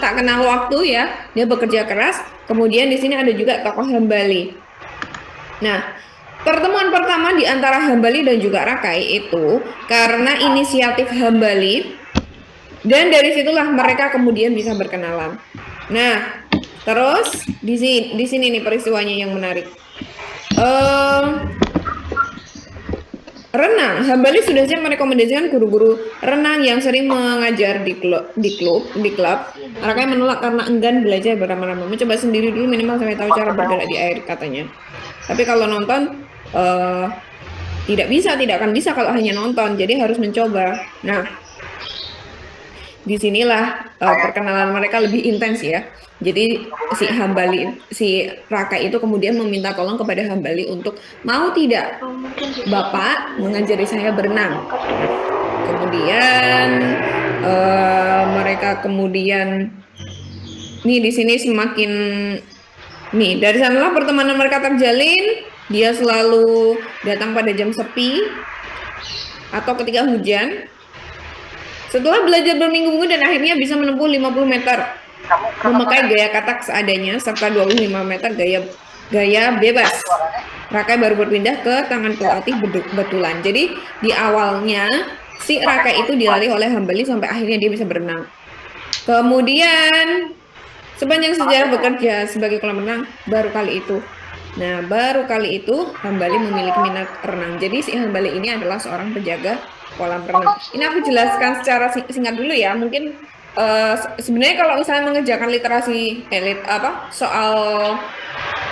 tak kenal waktu ya, dia bekerja keras. Kemudian di sini ada juga tokoh Hambali. Nah, pertemuan pertama di antara Hambali dan juga Rakai itu karena inisiatif Hambali, dan dari situlah mereka kemudian bisa berkenalan. Nah, terus di sini nih peristiwanya yang menarik. Renang, Hambali sudah siap merekomendasikan guru-guru renang yang sering mengajar di klub. Rakai menolak karena enggan belajar bersama-sama. Mencoba sendiri dulu minimal sampai tahu cara bergerak di air katanya. Tapi kalau nonton tidak akan bisa kalau hanya nonton. Jadi harus mencoba. Nah, disinilah perkenalan mereka lebih intens ya. Jadi si Raka itu kemudian meminta tolong kepada Hambali untuk mau tidak Bapak mengajari saya berenang. Nah, kemudian mereka kemudian nih di sini semakin nih dari sanalah pertemanan mereka terjalin. Dia selalu datang pada jam sepi atau ketika hujan. Setelah belajar berminggu-minggu dan akhirnya bisa menempuh 50 meter, memakai gaya katak seadanya serta 25 meter gaya bebas. Rakai baru berpindah ke tangan pelatih betulan. Jadi di awalnya si Rakai itu dilatih oleh Hambali sampai akhirnya dia bisa berenang. Kemudian sepanjang sejarah bekerja sebagai kolam renang baru kali itu. Nah, baru kali itu Hambali memiliki minat renang. Jadi si Hambali ini adalah seorang penjaga kolam renang. Ini aku jelaskan secara singkat dulu ya. Mungkin sebenarnya kalau misalnya mengerjakan literasi soal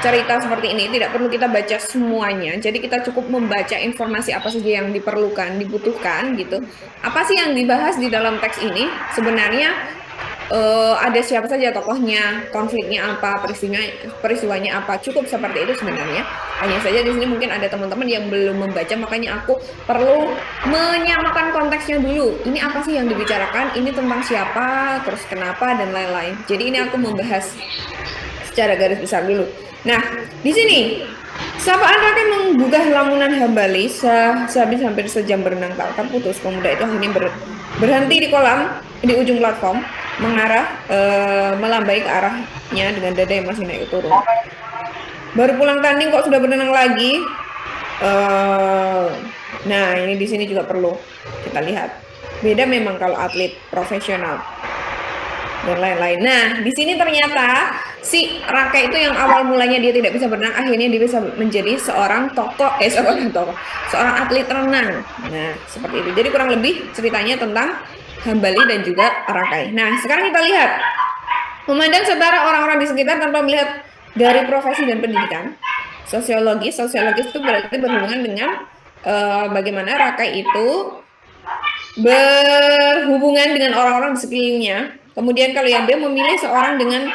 cerita seperti ini tidak perlu kita baca semuanya. Jadi kita cukup membaca informasi apa saja yang dibutuhkan gitu. Apa sih yang dibahas di dalam teks ini? Sebenarnya ada siapa saja tokohnya, konfliknya apa, peristiwanya apa, cukup seperti itu sebenarnya. Hanya saja di sini mungkin ada teman-teman yang belum membaca, makanya aku perlu menyamakan konteksnya dulu. Ini apa sih yang dibicarakan, ini tentang siapa, terus kenapa, dan lain-lain. Jadi ini aku membahas secara garis besar dulu. Nah, di sini sapaan Rakai menggugah lamunan Hambali sehabis hampir sejam berenang tak terputus. Pemuda itu akhirnya berhenti di kolam di ujung platform, melambai ke arahnya dengan dada yang masih naik turun. Baru pulang tanding kok sudah berenang lagi. Nah, ini di sini juga perlu kita lihat. Beda memang kalau atlet profesional dan lain-lain. Nah, di sini ternyata si Raka itu yang awal mulanya dia tidak bisa berenang, akhirnya dia bisa menjadi seorang seorang atlet renang. Nah, seperti itu. Jadi kurang lebih ceritanya tentang Hambali dan juga Rakai. Nah, sekarang kita lihat memandang setara orang-orang di sekitar tanpa melihat dari profesi dan pendidikan. Sosiologis itu berarti berhubungan dengan bagaimana Rakai itu berhubungan dengan orang-orang di sekelilingnya. Kemudian kalau yang dia memilih seorang dengan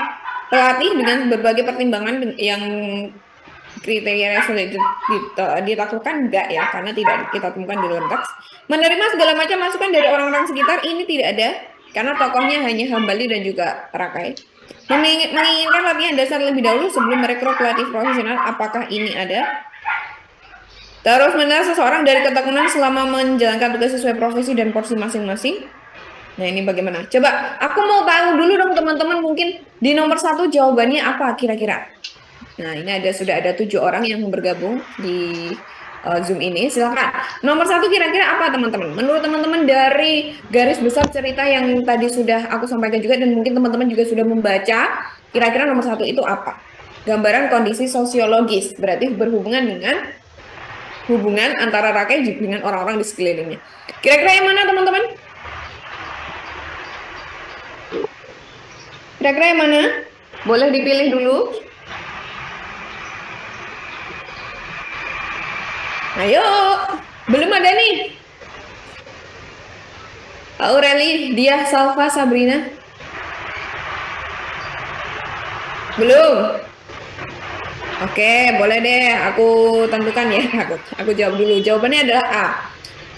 pelatih dengan berbagai pertimbangan yang kriteria sudah ditaklukkan enggak ya, karena tidak kita temukan di dalam teks. Menerima segala macam masukan dari orang-orang sekitar ini tidak ada, karena tokohnya hanya Hambali dan juga Rakai. Menginginkan latihan dasar lebih dahulu sebelum merekrut pelatih profesional, apakah ini ada? Terus menilai seseorang dari ketekunan selama menjalankan tugas sesuai profesi dan porsi masing-masing. Nah, ini bagaimana? Coba aku mau tahu dulu dong teman-teman, mungkin di nomor 1 jawabannya apa kira-kira? Nah, ini sudah ada 7 orang yang bergabung di Zoom ini. Silakan. Nomor 1 kira-kira apa teman-teman? Menurut teman-teman dari garis besar cerita yang tadi sudah aku sampaikan juga dan mungkin teman-teman juga sudah membaca, kira-kira nomor 1 itu apa? Gambaran kondisi sosiologis, berarti berhubungan dengan hubungan antara Rakai dengan orang-orang di sekelilingnya. Kira-kira yang mana teman-teman? Kira-kira yang mana? Boleh dipilih dulu. Ayo, belum ada nih. Aureli, Diah, Salva, Sabrina. Belum. Oke, boleh deh. Aku tentukan ya. Aku jawab dulu. Jawabannya adalah A.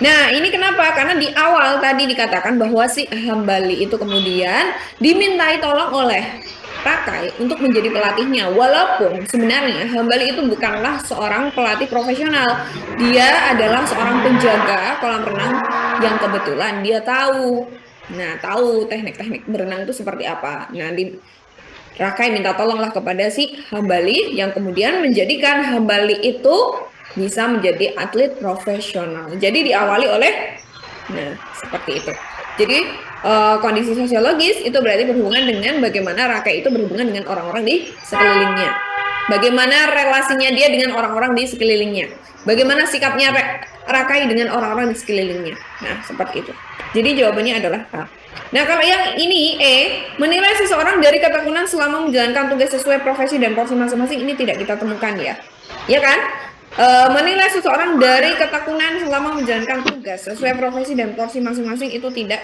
Nah, ini kenapa? Karena di awal tadi dikatakan bahwa si Hambali itu kemudian dimintai tolong oleh Rakai untuk menjadi pelatihnya. Walaupun sebenarnya Hambali itu bukanlah seorang pelatih profesional. Dia adalah seorang penjaga kolam renang yang kebetulan dia tahu Nah, tahu teknik-teknik berenang itu seperti apa. Nah, Rakai minta tolonglah kepada si Hambali yang kemudian menjadikan Hambali itu bisa menjadi atlet profesional. Jadi diawali oleh, nah, seperti itu. Jadi kondisi sosiologis itu berarti berhubungan dengan bagaimana Rakai itu berhubungan dengan orang-orang di sekelilingnya. Bagaimana relasinya dia dengan orang-orang di sekelilingnya. Bagaimana sikapnya Rakai dengan orang-orang di sekelilingnya. Nah, seperti itu. Jadi jawabannya adalah A. Nah, kalau yang ini menilai seseorang dari ketekunan selama menjalankan tugas sesuai profesi dan porsi masing-masing ini tidak kita temukan ya. Ya kan? Menilai seseorang dari ketekunan selama menjalankan tugas sesuai profesi dan porsi masing-masing itu tidak